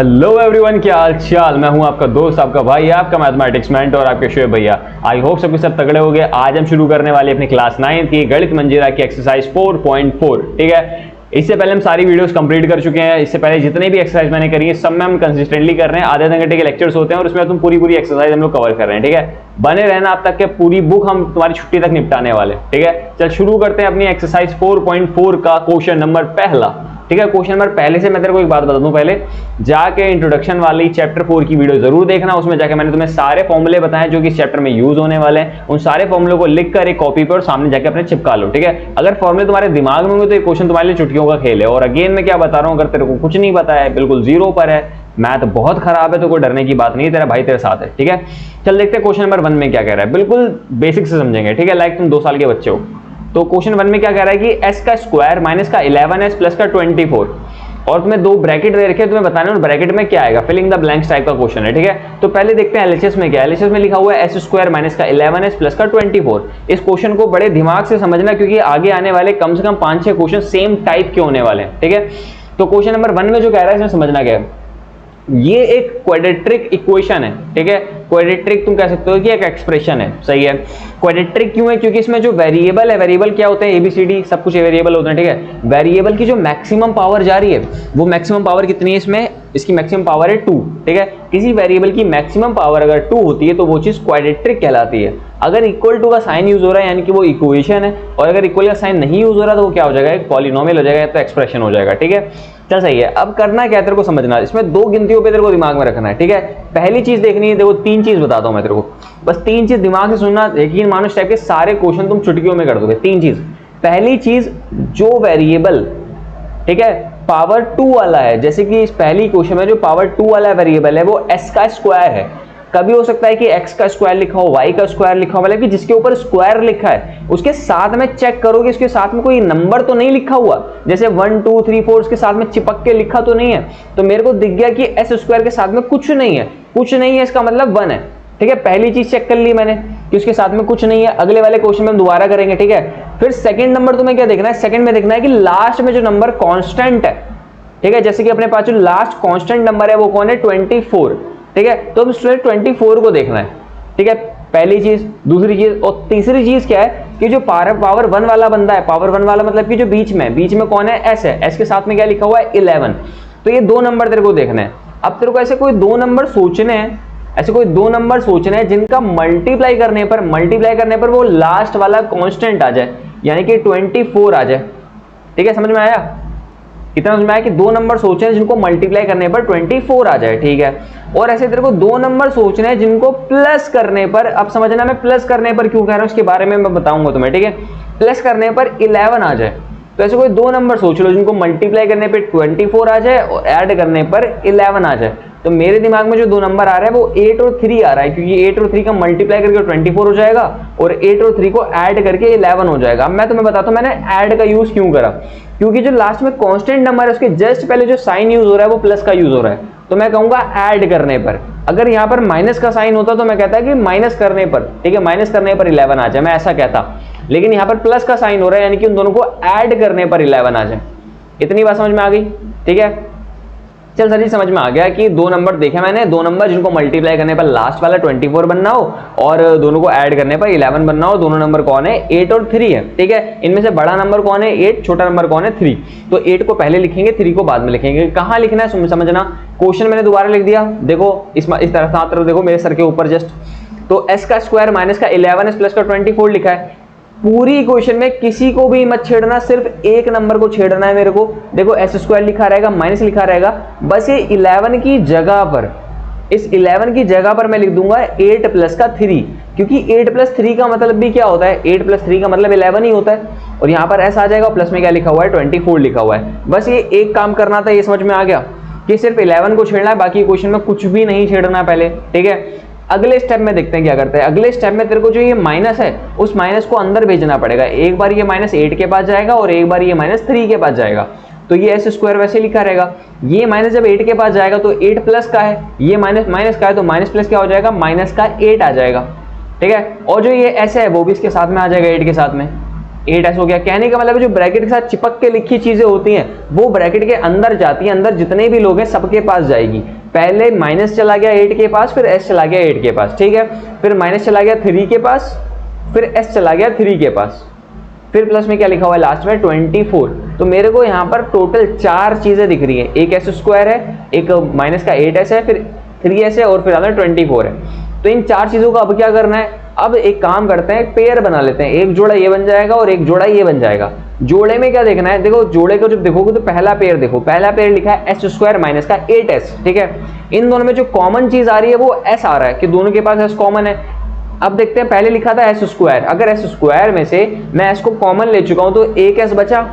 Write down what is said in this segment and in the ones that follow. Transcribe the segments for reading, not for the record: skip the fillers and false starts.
Hello everyone, क्या हाल चाल। मैं हूं आपका दोस्त, आपका भाई, आपका मैथमेटिक्स मेंटर और आपके शोएब भैया। आई होप सबके सब तगड़े हो गए। आज हम शुरू करने वाले अपनी क्लास 9 की गणित मंजिरा की एक्सरसाइज 4.4। ठीक है, इससे पहले हम सारी वीडियोस कंप्लीट कर चुके हैं। इससे पहले जितने भी एक्सरसाइज मैंने करी है सब में हम कंसिस्टेंटली कर रहे हैं। आधे घंटे के लेक्चर्स होते हैं और उसमें तुम पूरी एक्सरसाइज हम लोग कवर कर रहे हैं। ठीक है, बने रहना आप तक के पूरी बुक हम तुम्हारी छुट्टी तक निपटाने वाले। ठीक है, चल शुरू करते हैं अपनी एक्सरसाइज 4.4 का क्वेश्चन नंबर पहला। ठीक है, क्वेश्चन नंबर पहले से मैं तेरे को एक बात बता दूं, पहले जाके इंट्रोडक्शन वाली चैप्टर 4 की वीडियो जरूर देखना। उसमें जाके मैंने तुम्हें सारे फॉर्मूले बताए जो कि इस चैप्टर में यूज होने वाले हैं। उन सारे फॉर्मूलों को लिख कर एक कॉपी पे और सामने जाके अपने चिपका लो। ठीक है, अगर फॉर्मूले तुम्हारे दिमाग में होंगे तो ये क्वेश्चन तुम्हारे लिए चुटकियों का खेल है। और अगेन मैं क्या बता रहा हूं, अगर तेरे को कुछ नहीं पता है, बिल्कुल जीरो पर है, मैथ बहुत खराब है, तो कोई डरने की बात नहीं है, तेरा भाई तेरे साथ है। ठीक है, चल देखते हैं क्वेश्चन नंबर 1 में क्या कह रहा है। बिल्कुल बेसिक से समझेंगे। ठीक है, लाइक तुम 2 साल के बच्चे हो। तो क्वेश्चन 1 में क्या कह रहा है कि s का स्क्वायर माइनस का 11s प्लस का 24 और तुम्हें 2 ब्रैकेट दे रखे, तुम्हें बताना है ब्रैकेट में क्या आएगा। फिलिंग द ब्लैंक्स टाइप का क्वेश्चन है। ठीक है, तो पहले देखते हैं एलएचएस में क्या है। एलएचएस में लिखा हुआ है s स्क्वायर माइनस का 11s प्लस का 24। इस क्वेश्चन को बड़े दिमाग से समझना, क्योंकि आगे आने वाले कम से कम 5-6 क्वेश्चन सेम टाइप के होने वाले हैं। ठीक है, तो क्वेश्चन नंबर 1 में जो कह रहा है इसमें समझना क्या है। ये एक क्वाड्रेटिक इक्वेशन है। ठीक है, क्वाड्रेटिक तुम कह सकते हो कि एक एक्सप्रेशन है। सही है, क्वाड्रेटिक क्यों है? क्योंकि इसमें जो वेरिएबल है, वेरिएबल क्या होते हैं, एबीसीडी सब कुछ वेरिएबल होते हैं। ठीक है, वेरिएबल की जो मैक्सिमम पावर जा रही है वो मैक्सिमम पावर कितनी है इसमें, इसकी मैक्सिमम पावर है 2। ठीक है, किसी वेरिएबल की मैक्सिमम पावर अगर 2 होती है तो वो चीज क्वाड्रेटिक कहलाती है। अगर इक्वल टू का साइन यूज हो रहा है यानी कि वो इक्वेशन है, और अगर इक्वल का साइन नहीं यूज हो रहा तो वो क्या हो जाएगा, एक पॉलिनोमियल हो जाएगा, तो एक्सप्रेशन हो जाएगा। ठीक है, चल सही है। अब करना क्या है तेरे को समझना, इसमें 2 गिनतियों पे तेरे को दिमाग में रखना है। ठीक है, पहली चीज देखनी है, देखो 3 चीज बताता हूं मैं तेरे को, बस 3 चीज दिमाग से सुनना। यकीन मानो इस टाइप के सारे क्वेश्चन तुम चुटकियों में कर दोगे। 3 चीज। पहली चीज, जो वेरिएबल ठीक है पावर 2 वाला है, जैसे कि इस पहली क्वेश्चन में जो पावर 2 वाला वेरिएबल है वो s का स्क्वायर है। कभी हो सकता है कि x का स्क्वायर लिखा हो, y का स्क्वायर लिखा हो, मतलब कि जिसके ऊपर स्क्वायर लिखा है उसके साथ में चेक करो कि उसके साथ में कोई नंबर तो नहीं लिखा हुआ, जैसे 1 2 3 4 उसके साथ में चिपक के लिखा तो नहीं है। तो मेरे को दिख गया कि s स्क्वायर के साथ में कुछ नहीं है, कुछ नहीं है, इसका मतलब 1 है। ठीक है, पहली चीज चेक कर ली मैंने कि उसके साथ में कुछ नहीं है। अगले वाले क्वेश्चन में हम दोबारा करेंगे। ठीक है, फिर सेकंड नंबर तुम्हें क्या देखना है, सेकंड में देखना है कि लास्ट में जो नंबर कांस्टेंट है। ठीक है, जैसे कि अपने पास जो लास्ट कांस्टेंट नंबर है वो कौन है, 24। ठीक है, तो अब 24 को देखना है। ठीक है, पहली चीज। दूसरी चीज और तीसरी चीज क्या है कि जो पावर 1 वाला बंदा है, पावर 1 वाला मतलब कि जो बीच में कौन है, s है। s के साथ में क्या लिखा हुआ है, 11। तो ये 2 नंबर तेरे को देखने हैं। अब तेरे को ऐसे कोई 2 नंबर सोचने हैं, ऐसे कोई 2 नंबर सोचने हैं जिनका मल्टीप्लाई करने पर वो लास्ट वाला कांस्टेंट आ जाए, यानी कि 24 आ जाए। ठीक है, समझ में आया? इतना समझ में आया कि 2 नंबर सोचने हैं जिनको मल्टीप्लाई करने पर 24 आ जाए। ठीक है, और ऐसे तेरे को 2 नंबर सोचने हैं जिनको प्लस करने पर, अब समझना मैं प्लस करने पर क्यों कह रहा हूं उसके बारे में मैं बताऊंगा तुम्हें। ठीक है, प्लस करने पर 11 आ जाए। तो ऐसे कोई 2 नंबर सोच लो जिनको मल्टीप्लाई करने पर 24 आ जाए और ऐड करने पर 11 आ जाए। तो मेरे दिमाग में जो 2 नंबर आ रहा है वो 8 और 3 आ रहा है, क्योंकि 8 और 3 का मल्टीप्लाई करके 24 हो जाएगा और 8 और 3 को ऐड करके 11 हो जाएगा। अब मैं तुम्हें बताता हूं मैंने ऐड का यूज क्यों करा, क्योंकि जो लास्ट में कांस्टेंट नंबर है उसके जस्ट पहले जो साइन यूज हो रहा है वो प्लस का यूज हो रहा है। तो मैं कहूंगा ऐड करने पर। अगर यहाँ पर माइनस का साइन होता तो मैं कहता कि माइनस करने पर, ठीक है, माइनस करने पर 11 आ जाए, मैं ऐसा कहता। लेकिन यहाँ पर प्लस का साइन हो रहा है यानी कि उन दोनों को ऐड करने पर 11 आ जाए। इतनी बात समझ में आ गई? ठीक है, चल सर जी समझ में आ गया कि 2 नंबर देखे मैंने, 2 नंबर जिनको मल्टीप्लाई करने पर लास्ट वाला 24 बनना हो और दोनों को ऐड करने पर 11 बनना हो। दोनों नंबर कौन है, 8 और 3 है। ठीक है, इनमें से बड़ा नंबर कौन है, 8, छोटा नंबर कौन है, 3। तो 8 को पहले लिखेंगे, 3 को बाद में लिखेंगे। कहां लिखना है समझना। क्वेश्चन मैंने दोबारा लिख दिया, देखो इस तरफ देखो मेरे सर के ऊपर जस्ट। तो s का स्क्वायर माइनस का 11s प्लस का 24 लिखा है। पूरी इक्वेशन में किसी को भी मत छेड़ना, सिर्फ एक नंबर को छेड़ना है मेरे को। देखो s स्क्वायर लिखा रहेगा, माइनस लिखा रहेगा, बस ये 11 की जगह पर, इस 11 की जगह पर मैं लिख दूंगा 8 प्लस का 3, क्योंकि 8 प्लस 3 का मतलब भी क्या होता है, 8 प्लस 3 का मतलब 11 ही होता है। और यहाँ पर s आ जाएगा, प्लस में क्या लिखा हुआ है, 24 लिखा हुआ है। बस ये एक काम करना था, ये समझ में आ गया कि सिर्फ 11 को छेड़ना है, बाकी इक्वेशन में कुछ भी नहीं छेड़ना पहले। ठीक है, अगले स्टेप में देखते हैं क्या करते हैं। अगले स्टेप में तेरे को जो ये माइनस है उस माइनस को अंदर भेजना पड़ेगा। एक बार ये माइनस 8 के पास जाएगा और एक बार ये माइनस 3 के पास जाएगा। तो ये s स्क्वायर वैसे लिखा रहेगा। ये माइनस जब 8 के पास जाएगा तो 8 प्लस का है, ये माइनस का है तो माइनस प्लस क्या हो जाएगा, माइनस का 8 आ जाएगा। ठीक है, और जो ये s है वो भी इसके साथ में आ जाएगा, 8 के साथ में। 8s हो गया। कहने का मतलब जो ब्रैकेट के साथ चिपक के लिखी चीजें होती हैं वो ब्रैकेट के अंदर जाती है, अंदर जितने भी लोग हैं सबके पास जाएगी। पहले माइनस चला गया 8 के पास, फिर s चला गया 8 के पास, ठीक है, फिर माइनस चला गया 3 के पास, फिर s चला गया 3 के पास, फिर प्लस में क्या लिखा हुआ है लास्ट में 24। तो मेरे को यहाँ पर टोटल 4 चीजें दिख रही है, एक s स्क्वायर है, एक माइनस का 8s है, फिर 3s है और फिर 24 है। तो इन 4 चीजों का अब क्या करना है, अब एक काम करते हैं, पेयर बना लेते हैं, एक जोड़ा ये बन जाएगा और एक जोड़ा ये बन जाएगा। जोड़े में क्या देखना है, देखो जोड़े को जब देखोगे तो पहला पेयर देखो, पहला पेयर लिखा है s स्क्वायर माइनस का 8s, ठीक है। इन दोनों में जो कॉमन चीज आ रही है वो s आ रहा है कि दोनों के पास s कॉमन है। अब देखते हैं, पहले लिखा था s स्क्वायर, अगर s स्क्वायर में से मैं s को कॉमन ले चुका हूं तो एक s बचा,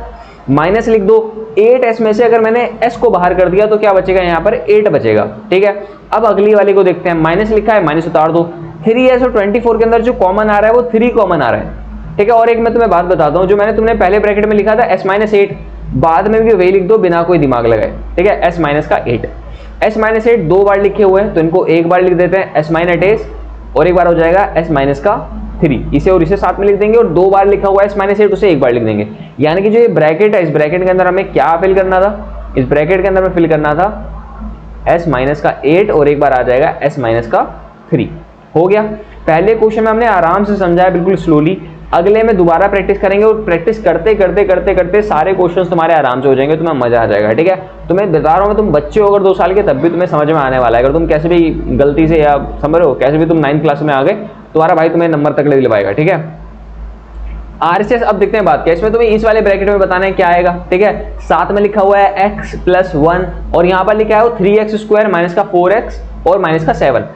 माइनस लिख दो, 8s में से अगर मैंने s को बाहर कर दिया तो क्या बचेगा, यहाँ पर 8 बचेगा, ठीक है। अब अगली वाली को देखते हैं, माइनस लिखा है, माइनस उतार दो, 3s और 24 के अंदर जो कॉमन आ रहा है वो 3 कॉमन आ रहा है, ठीक है। और एक मैं तुम्हें बात बताता हूँ, जो मैंने तुमने पहले ब्रैकेट में लिखा था s-8, बाद में भी वही लिख दो बिना कोई दिमाग लगाए, ठीक है, s-8, s-8 2 बार लिखे हुए हैं तो इनको एक बार लिख देते हैं s-8 और एक बार हो जाएगा s-3, इसे और इसे साथ में लिख देंगे, और 2 बार लिखा हुआ है s-8 उसे एक बार लिख देंगे। यानी कि जो ये ब्रैकेट है, इस ब्रैकेट के अंदर हमें क्या फिल करना था, इस ब्रैकेट के अंदर में फिल करना था s-8 और एक बार आ जाएगा s-3। हो गया। पहले क्वेश्चन में हमने आराम से समझाया, बिल्कुल स्लोली। अगले में दोबारा प्रैक्टिस करेंगे और प्रैक्टिस करते करते करते करते सारे क्वेश्चंस तुम्हारे आराम से हो जाएंगे, तुम्हें मजा आ जाएगा, ठीक है। तुम्हें बता रहा हूँ, तुम बच्चे हो अगर 2 साल के, तब भी तुम्हें समझ में आने वाला है। अगर तुम कैसे भी गलती से या समझ रहे हो कैसे भी तुम 9th क्लास में आ गए, तुम्हारा भाई तुम्हें नंबर तक ले दिलवाएगा, ठीक है। RCS अब देखते हैं बात क्या, इसमें तुम्हें इस वाले ब्रैकेट में बताना है क्या आएगा, ठीक है। साथ में लिखा हुआ है x+1 और यहाँ पर लिखा है 3x स्क्वायर माइनस का 4x और माइनस का 7।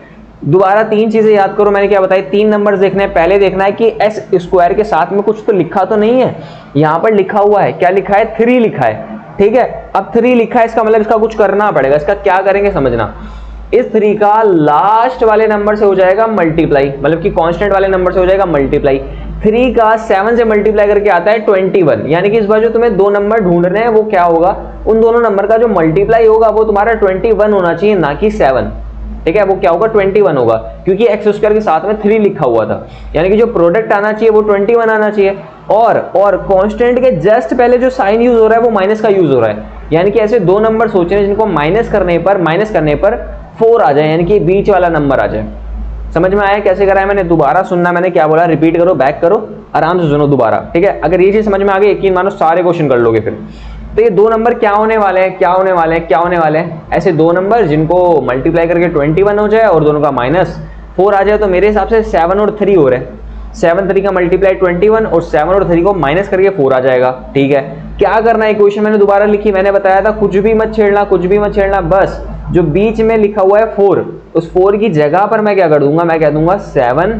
दोबारा 3 चीजें याद करो, मैंने क्या बताई, 3 नंबर्स देखने हैं। पहले देखना है कि s स्क्वायर के साथ में कुछ तो लिखा तो नहीं है, यहाँ पर लिखा हुआ है, क्या लिखा है, 3 लिखा है, ठीक है। अब 3 लिखा है, इसका मतलब इसका कुछ करना पड़ेगा। इसका क्या करेंगे समझना, इस 3 का लास्ट वाले नंबर से हो जाएगा मल्टीप्लाई, मतलब कि कांस्टेंट वाले नंबर से हो जाएगा मल्टीप्लाई। 3 का 7 से मल्टीप्लाई करके आता है 21, यानी कि इस बार जो तुम्हें 2 नंबर ढूंढने हैं वो क्या होगा, उन दोनों नंबर का जो मल्टीप्लाई होगा वो तुम्हारा 21 होना चाहिए, ना कि 7, ठीक है। वो क्या होगा, 21 होगा, क्योंकि एक्स स्क्वायर के साथ में 3 लिखा हुआ था, यानी कि जो प्रोडक्ट आना चाहिए वो 21 आना चाहिए। और कांस्टेंट के जस्ट पहले जो साइन यूज हो रहा है वो माइनस का यूज हो रहा है, यानी कि ऐसे 2 नंबर सोचने हैं जिनको माइनस करने पर 4 आ जाए, यानी कि बीच वाला नंबर आ जाए। समझ में आया कैसे करा है मैंने, दोबारा सुनना, मैंने क्या बोला, रिपीट करो, बैक करो, आराम से सुनो दोबारा, ठीक है। अगर ये चीज समझ में आ गई, यकीन मानो सारे क्वेश्चन कर लोगे फिर। तो ये 2 नंबर क्या होने वाले हैं, क्या होने वाले हैं, क्या होने वाले हैं, ऐसे 2 नंबर जिनको मल्टीप्लाई करके 21 हो जाए और दोनों का -4 आ जाए। तो मेरे हिसाब से 7 और 3 हो रहे हैं, 7 3 का मल्टीप्लाई 21 और 7 और 3 को माइनस करके 4 आ जाएगा, ठीक है। क्या करना है, इक्वेशन मैंने दोबारा लिखी, मैंने बताया था कुछ भी मत छेड़ना, कुछ भी मत छेड़ना, बस जो बीच में लिखा हुआ है 4, उस 4 की जगह पर मैं क्या कर दूंगा, मैं कह दूंगा 7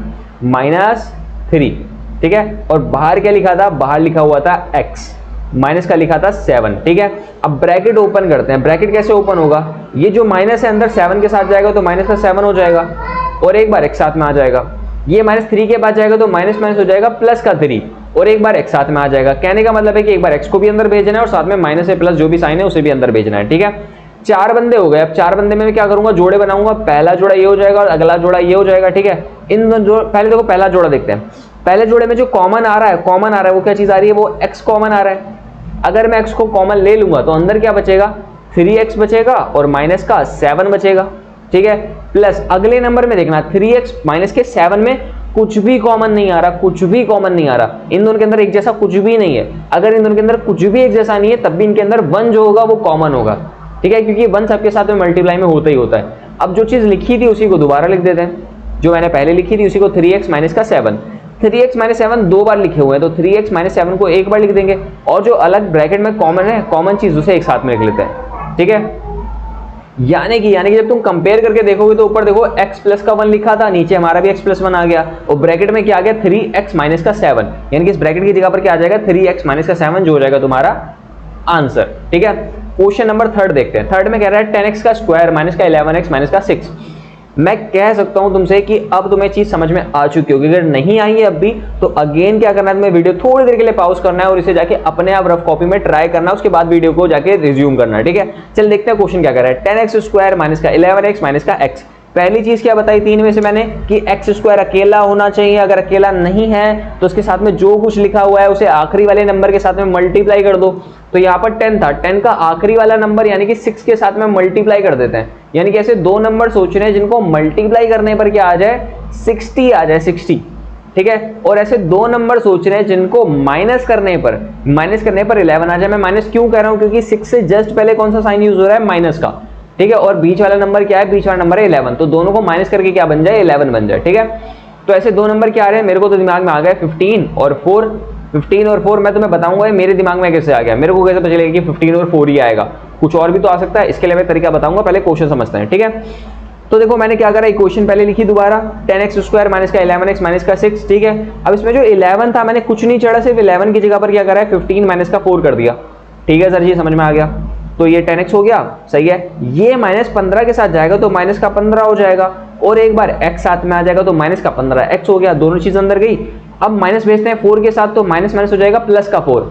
- 3, ठीक है। और बाहर क्या लिखा था, बाहर लिखा हुआ था x, माइनस का लिखा था 7, ठीक है। अब ब्रैकेट ओपन करते हैं, ब्रैकेट कैसे ओपन होगा, ये जो माइनस है अंदर 7 के साथ जाएगा तो माइनस का 7 हो जाएगा और एक बार x साथ में आ जाएगा, ये -3 के बाद जाएगा तो माइनस माइनस हो जाएगा प्लस का 3 और एक बार x साथ में आ जाएगा। कहने का मतलब है कि एक बार x को भी अंदर भेजना है और साथ में माइनस से प्लस जो भी साइन है उसे भी अंदर भेजना है, ठीक है। 4 बंदे हो गए। अब 4 बंदे में मैं क्या करूंगा, जोड़े बनाऊंगा, पहला जोड़ा ये हो जाएगा और अगला जोड़ा ये हो जाएगा, ठीक है। इन पहले देखो पहला जोड़ा देखते हैं, पहले जोड़े में जो कॉमन आ रहा है वो क्या चीज आ रही है, वो x कॉमन आ रहा है। अगर मैं x को कॉमन ले लूंगा तो अंदर क्या बचेगा, 3x बचेगा और माइनस का 7 बचेगा, ठीक है। प्लस अगले नंबर में देखना 3x माइनस के 7 में कुछ भी कॉमन नहीं आ रहा, कुछ भी कॉमन नहीं आ रहा, इन दोनों के अंदर एक जैसा कुछ भी नहीं है। अगर इन दोनों के अंदर कुछ भी एक जैसा नहीं है तब भी इनके अंदर 1 जो होगा वो कॉमन होगा, ठीक है, क्योंकि 1 सबके साथ में मल्टीप्लाई में होता ही होता है। अब जो चीज लिखी थी उसी को दोबारा लिख देते हैं, जो मैंने पहले लिखी थी उसी को 3x माइनस का 7, 3x माइनस 7 2 बार लिखे हुए हैं तो 3x माइनस 7 को एक बार लिख देंगे और जो अलग ब्रैकेट में कॉमन है, कॉमन चीज उसे एक साथ में लिख लेते हैं, ठीक है। यानी कि जब तुम कंपेयर करके देखोगे तो ऊपर देखो x प्लस का 1 लिखा था, नीचे हमारा भी x प्लस 1 आ गया और ब्रैकेट में क्या आ गया 3x माइनस का 7, यानी कि इस ब्रैकेट की जगह पर क्या आ जाएगा 3x माइनस का 7 जो हो जाएगा तुम्हारा आंसर, ठीक है। क्वेश्चन नंबर 3 देखते हैं। 3 में कह रहा है 10x का स्क्वायर माइनस का 11x माइनस का 6। मैं कह सकता हूं तुमसे कि अब तुम्हें चीज समझ में आ चुकी होगी, अगर नहीं आई है अब भी तो अगेन क्या करना है, तुम्हें वीडियो थोड़ी देर के लिए पॉज करना है और इसे जाके अपने आप रफ कॉपी में ट्राई करना है, उसके बाद वीडियो को जाके रिज्यूम करना है, ठीक है। चल देखते हैं क्वेश्चन क्या कर रहा है। 10x स्क्वायर माइनस का 11x माइनस का x, पहली चीज क्या बताई 3 में से मैंने कि एक्स स्क्वायर अकेला होना चाहिए, अगर अकेला नहीं है तो उसके साथ में जो कुछ लिखा हुआ है उसे आखिरी वाले नंबर के साथ में मल्टीप्लाई कर दो। तो यहाँ पर 10 था, 10 का आखिरी वाला नंबर यानी कि 6 के साथ में मल्टीप्लाई कर देते हैं, यानी कि ऐसे दो नंबर सोच रहे हैं जिनको मल्टीप्लाई करने पर क्या आ जाए 60 आ जाए 60, ठीक है। और ऐसे दो नंबर सोच रहे हैं जिनको माइनस करने पर 11 आ जाए। मैं माइनस क्यों कह रहा हूं, क्योंकि 6 से जस्ट पहले कौन सा साइन यूज हो रहा है, माइनस का, ठीक है। और बीच वाला नंबर क्या है, बीच वाला नंबर है 11, तो दोनों को माइनस करके क्या बन जाए 11 बन जाए, ठीक है। तो ऐसे दो नंबर क्या आ रहे हैं, मेरे को तो दिमाग में आ गया 15 और 4। 15 और 4 मैं तुम्हें बताऊंगा मेरे दिमाग में कैसे आ गया, मेरे को कैसे पता चलेगा कि 15 और 4 ही आएगा, कुछ और भी तो आ सकता है, इसके लिए मैं तरीका बताऊंगा, पहले क्वेश्चन समझते हैं, ठीक है। तो देखो मैंने क्या करा, इक्वेशन पहले लिखी दोबारा, 10x स्क्वायर माइनस का 11x माइनस का 6, ठीक है। अब इसमें जो 11 था मैंने कुछ नहीं चढ़ा, सिर्फ 11 की जगह पर क्या करा है 15 माइनस का 4 कर दिया, ठीक है सर जी, समझ में आ गया। तो ये 10x हो गया, सही है। ये माइनस 15 के साथ जाएगा तो माइनस का 15 हो जाएगा, और एक बार x साथ में आ जाएगा तो माइनस का 15x हो गया, दोनों चीज अंदर गई। अब माइनस भेजते हैं 4 के साथ तो माइनस माइनस हो जाएगा प्लस का 4,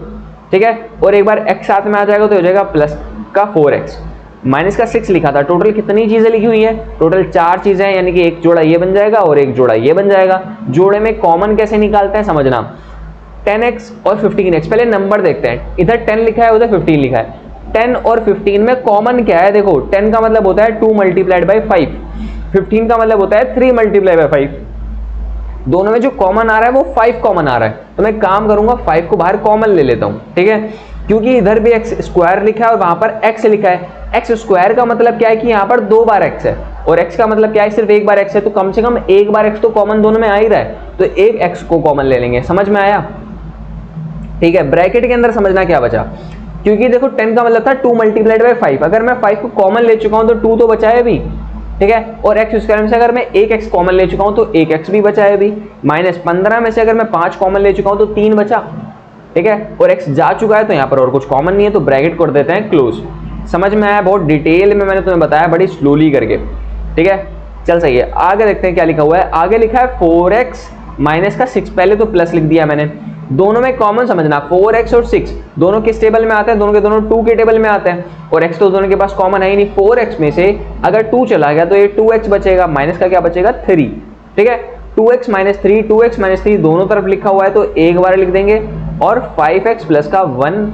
ठीक है। और एक बार x साथ में आ जाएगा तो हो जाएगा प्लस का 4x। माइनस का 6 लिखा था, टोटल कितनी चीजें लिखी हुई है, टोटल 4 चीजें हैं, यानी कि एक जोड़ा ये बन जाएगा और एक जोड़ा ये बन जाएगा। जोड़े में कॉमन कैसे निकालते हैं समझना, 10x और 15x, पहले नंबर देखते हैं, इधर 10 लिखा है उधर 15 लिखा है, 10 और 15 में कॉमन क्या है, देखो 10 का मतलब होता है 2 मल्टीप्लाइड बाई 5, 15 का मतलब होता है 3 मल्टीप्लाई बाई 5, दोनों में जो कॉमन आ रहा है वो 5 कॉमन आ रहा है, तो मैं काम करूंगा 5 को बाहर कॉमन ले लेता हूं, ठीक है। क्योंकि इधर भी एक्स स्क्वायर लिखा है और वहां पर एक्स लिखा है, एक्स स्क्वायर का मतलब क्या है कि यहाँ पर 2 बार एक्स है, और एक्स का मतलब क्या है सिर्फ एक बार एक्स है, तो कम से कम एक बार एक्स तो कॉमन दोनों में आ ही रहा है, तो एक एक्स को कॉमन ले लेंगे, समझ में आया, ठीक है। ब्रैकेट के अंदर समझना क्या बचा, क्योंकि देखो 10 का मतलब था 2 मल्टीप्लाइड बाई 5, अगर मैं 5 को कॉमन ले चुका हूं तो 2 तो बचा है अभी, ठीक है। और एक्स स्क्वायर में से अगर मैं एक एक्स कॉमन ले चुका हूं तो एक एक्स भी बचा है अभी, माइनस 15 में से अगर मैं 5 कॉमन ले चुका हूं तो 3 बचा, ठीक है। और एक्स जा चुका है तो यहाँ पर और कुछ कॉमन नहीं है, तो ब्रैकेट कर देते हैं क्लोज। समझ में आया, बहुत डिटेल में मैंने तुम्हें बताया, बड़ी स्लोली करके, ठीक है। चल सही है, आगे देखते हैं क्या लिखा हुआ है। आगे लिखा है 4x माइनस का 6, पहले तो प्लस लिख दिया मैंने, दोनों में कॉमन समझना, 4x और 6 दोनों किस टेबल में आते हैं, दोनों के दोनों 2 के टेबल में आते हैं, और x तो दोनों के पास कॉमन है ही नहीं। 4x में से अगर 2 चला गया तो ये 2x बचेगा, माइनस का क्या बचेगा 3, ठीक है। 2x माइनस 3, 2x माइनस 3 दोनों तरफ लिखा हुआ है तो एक बार लिख देंगे, और 5x प्लस का 1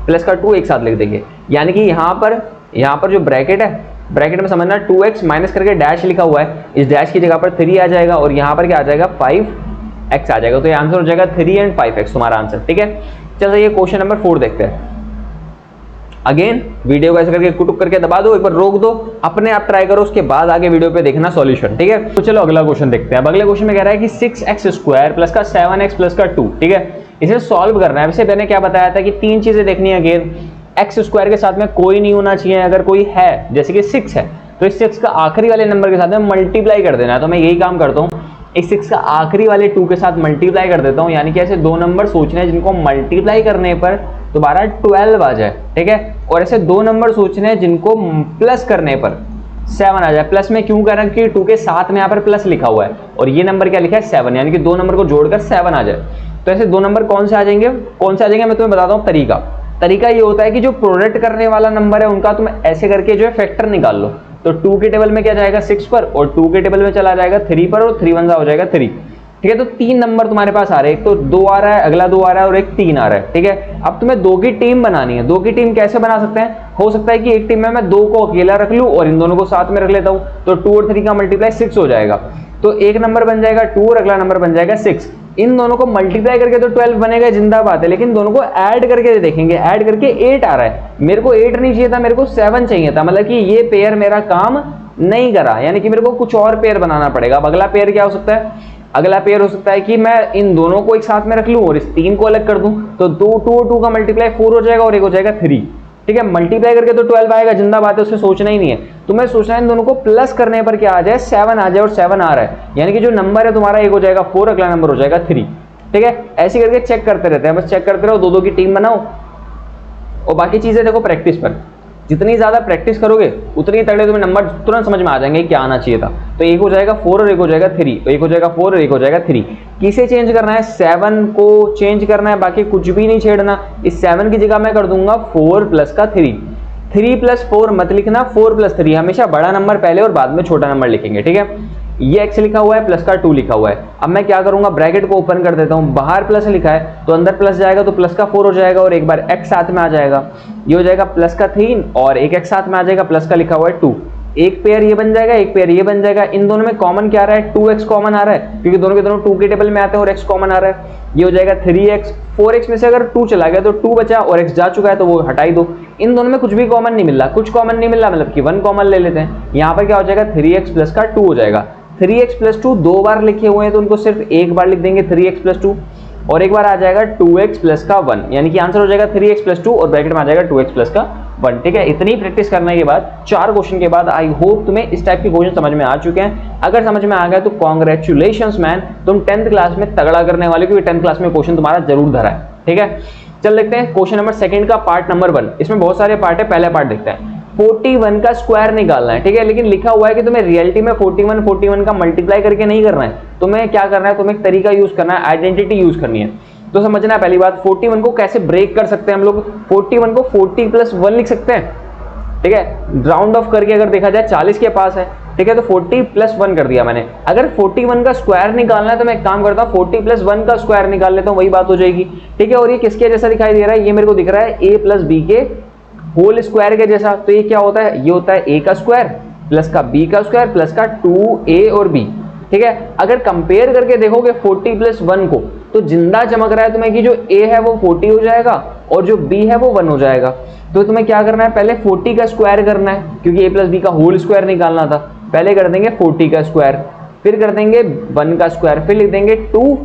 प्लस का 2 एक साथ लिख देंगे, यानी कि यहाँ पर जो ब्रैकेट है, ब्रैकेट में समझना 2x माइनस करके डैश लिखा हुआ है, इस डैश की जगह पर 3 आ जाएगा, और यहाँ पर क्या आ जाएगा 5x आ जाएगा, तो ये आंसर हो जाएगा 3 एंड 5x तुम्हारा आंसर, ठीक है। चलो ये क्वेश्चन नंबर 4 देखते हैं। अगेन वीडियो को ऐसे करके कुटुक करके दबा दो, एक बार रोक दो, अपने आप ट्राई करो, उसके बाद आगे वीडियो पे देखना सॉल्यूशन, ठीक है। तो चलो अगला क्वेश्चन देखते हैं। अब अगले क्वेश्चन में कह रहा है कि 6x स्क्वायर प्लस का 7x प्लस का 2, ठीक है, इसे सॉल्व करना है। वैसे मैंने क्या बताया था कि 3 चीजें देखनी है। अगेन एक्स स्क्वायर के साथ में कोई नहीं होना चाहिए, अगर कोई है जैसे कि 6 है तो इस 6 का आखिरी वाले नंबर के साथ में मल्टीप्लाई कर देना है, तो मैं यही काम करता हूँ, इस 6 का आखिरी वाले 2 के साथ मल्टीप्लाई कर देता हूँ, यानी कि ऐसे दो नंबर सोचने हैं जिनको मल्टीप्लाई करने पर दोबारा 12 आ जाए, ठीक है। और ऐसे दो नंबर सोचने हैं जिनको प्लस करने पर 7 आ जाए। प्लस में क्यों कर रहा हूं कि 2 के साथ में यहाँ पर प्लस लिखा हुआ है और ये नंबर क्या लिखा है 7, यानी कि दो नंबर को जोड़कर 7 आ जाए। तो ऐसे दो नंबर कौन से आ जाएंगे, मैं तुम्हें बताता हूँ तरीका ये होता है कि जो प्रोडक्ट करने वाला नंबर है उनका तुम ऐसे करके जो है फैक्टर निकाल लो। तो 2 के टेबल में क्या जाएगा 6 पर, और 2 के टेबल में चला जाएगा 3 पर, और 3 1 हो जाएगा 3, ठीक है। तो 3 नंबर तुम्हारे पास आ रहे हैं, एक तो 2 आ रहा है, अगला 2 आ रहा है, और एक 3 आ रहा है, ठीक है। अब तुम्हें 2 की टीम बनानी है। 2 की टीम कैसे बना सकते हैं, हो सकता है कि एक टीम में मैं 2 को अकेला रख लूं और इन दोनों को साथ में रख लेता हूं, तो 2 और 3 का मल्टीप्लाई 6 हो जाएगा, तो एक नंबर बन जाएगा 2 और अगला नंबर बन जाएगा 6। इन दोनों को मल्टीप्लाई करके तो 12 बनेगा, जिंदा बात है, लेकिन दोनों को ऐड करके देखेंगे, ऐड करके 8 आ रहा है। मेरे को 8 नहीं चाहिए था, मेरे को 7 चाहिए था, मतलब कि ये पेयर मेरा काम नहीं करा, यानी कि मेरे को कुछ और पेयर बनाना पड़ेगा। अब अगला पेयर क्या हो सकता है, अगला पेयर हो सकता है कि मैं इन दोनों को एक साथ में रख लूं और इस 3 को अलग कर दूं, तो 2 और 2 का मल्टीप्लाई 4 हो जाएगा और एक हो जाएगा 3, ठीक है। मल्टीप्लाई करके तो 12 आएगा, जिंदा बात है, उससे सोचना ही नहीं है। तुम्हें सोचना है इन दोनों को प्लस करने पर क्या आ जाए 7 आ जाए, और 7 आ रहा है, यानी कि जो नंबर है तुम्हारा एक हो जाएगा 4, अगला नंबर हो जाएगा 3, ठीक है। ऐसे करके चेक करते रहते हैं, बस चेक करते रहो, 2 की टीम बनाओ, और बाकी चीजें देखो प्रैक्टिस पर। जितनी ज्यादा प्रैक्टिस करोगे उतनी तगड़े तुम्हें नंबर तुरंत समझ में आ जाएंगे क्या आना चाहिए था। तो एक हो जाएगा 4 और एक हो जाएगा 3, तो एक हो जाएगा 4 और एक हो जाएगा 3। किसे चेंज करना है, 7 को चेंज करना है, बाकी कुछ भी नहीं छेड़ना। इस 7 की जगह मैं कर दूंगा 4 प्लस का 3। 3 + 4 मत लिखना, 4 + 3, हमेशा बड़ा नंबर पहले और बाद में छोटा नंबर लिखेंगे, ठीक है। ये x लिखा हुआ है, प्लस का 2 लिखा हुआ है। अब मैं क्या करूंगा, ब्रैकेट को ओपन कर देता हूं, बाहर प्लस लिखा है तो अंदर प्लस जाएगा तो प्लस का 4 हो जाएगा और एक बार x साथ में आ जाएगा, ये हो जाएगा प्लस का 3 और एक x साथ में आ जाएगा, प्लस का लिखा हुआ है 2, एक पेयर ये बन जाएगा, एक पेयर ये बन जाएगा। इन दोनों में कॉमन क्या आ रहा है, 2x कॉमन आ रहा है क्योंकि दोनों के दोनों 2 के टेबल में आते हैं और x कॉमन आ रहा है। ये हो जाएगा 3x, 4x में से अगर 2 चला गया तो 2 बचा और x जा चुका है तो वो हटा ही दो। इन दोनों में कुछ भी कॉमन नहीं मिल रहा, कुछ कॉमन नहीं मिल रहा मतलब कि 1 कॉमन ले लेते हैं। यहाँ पर क्या हो जाएगा, 3x प्लस का 2 हो जाएगा। 3x प्लस 2 2 बार लिखे हुए हैं तो उनको सिर्फ एक बार लिख देंगे 3x प्लस 2 और एक बार आ जाएगा 2x प्लस का 1, यानी कि आंसर हो जाएगा 3x प्लस 2 और ब्रैकेट में आ जाएगा 2x प्लस का 1, ठीक है। इतनी प्रैक्टिस करने के बाद 4 क्वेश्चन के बाद आई होप तुम्हें इस टाइप के क्वेश्चन समझ में आ चुके हैं। अगर समझ में आ गया तो कॉन्ग्रेचुलेशंस मैन, तुम 10th क्लास में तगड़ा करने वाले, क्योंकि 10th क्लास में क्वेश्चन तुम्हारा जरूर धरा है, ठीक है। चल देखते हैं क्वेश्चन नंबर 2 का पार्ट नंबर 1। इसमें बहुत सारे पार्ट है, पहला पार्ट देखते हैं। 41 का स्क्वायर निकालना है, ठीक है, लेकिन लिखा हुआ है कि तुम्हें रियलिटी में 41 का मल्टीप्लाई करके नहीं करना है। तुम्हें क्या करना है, तुम्हें एक तरीका यूज करना है, आइडेंटिटी यूज करनी है। तो समझना है पहली बात, 41 को कैसे ब्रेक कर सकते हैं हम लोग। 41 को 40 + 1 लिख सकते हैं, ठीक है। राउंड ऑफ करके अगर देखा जाए 40 के पास है, ठीक है, तो 40 + 1 कर दिया मैंने। अगर 41 का स्क्वायर निकालना है तो मैं एक काम करता हूँ, 40 + 1 का स्क्वायर निकाल लेता हूँ, वही बात हो जाएगी, ठीक है। और ये किसके जैसा दिखाई दे रहा है, ये मेरे को दिख रहा है a + b के होल स्क्वायर के जैसा। तो ये क्या होता है, ये होता है a का स्क्वायर प्लस का b का स्क्वायर प्लस का 2a और b, ठीक है। अगर कंपेयर करके देखोगे 40 + 1 को तो जिंदा चमक रहा है तुम्हें कि जो a है वो 40 हो जाएगा और जो b है वो 1 हो जाएगा। तो तुम्हें क्या करना है, पहले 40 का स्क्वायर करना है क्योंकि a + b का होल स्क्वायर निकालना था। पहले कर देंगे 40 का स्क्वायर, फिर कर देंगे 1 का स्क्वायर, फिर लिख देंगे 2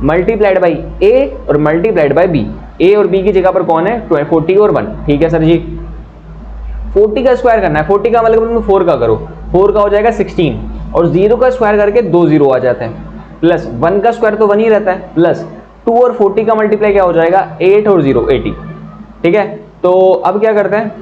मल्टीप्लाइड बाई a और मल्टीप्लाइड बाई b। a और b की जगह पर कौन है, 40 और 1, ठीक है सर जी। 40 का स्क्वायर करना है, 40 का मतलब तुम 4 का करो, 4 का हो जाएगा 16 और 0 का स्क्वायर करके 2 0 आ जाते हैं, प्लस 1 का स्क्वायर तो 1 ही रहता है, प्लस 2 और 40 का मल्टीप्लाई क्या हो जाएगा, 8 और 0 80, ठीक है। तो अब क्या करते हैं,